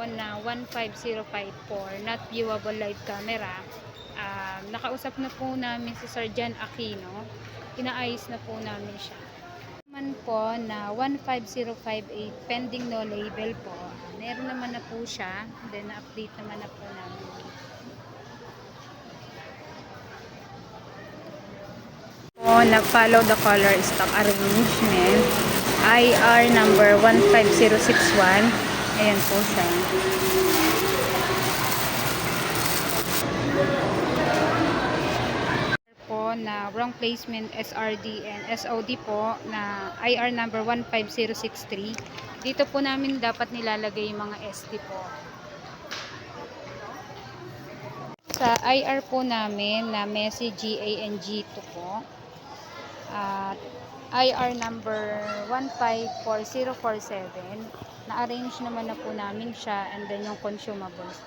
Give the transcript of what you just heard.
na 15054 not viewable live camera. Nakausap na po namin si Sir John Aquino, inaayos na po namin siya. Naman po na 15058 pending no label po, meron naman na po siya, then na-update naman na po namin. Na-follow the color stock arrangement, IR number 15061. Ayan po siya. Po na wrong placement SRD and SOD po na IR number 15063. Dito po namin dapat nilalagay yung mga SD po. Sa IR po namin na Messi GANG2 po. At IR number 154047. Na-arrange naman na po namin siya, and then yung consumables.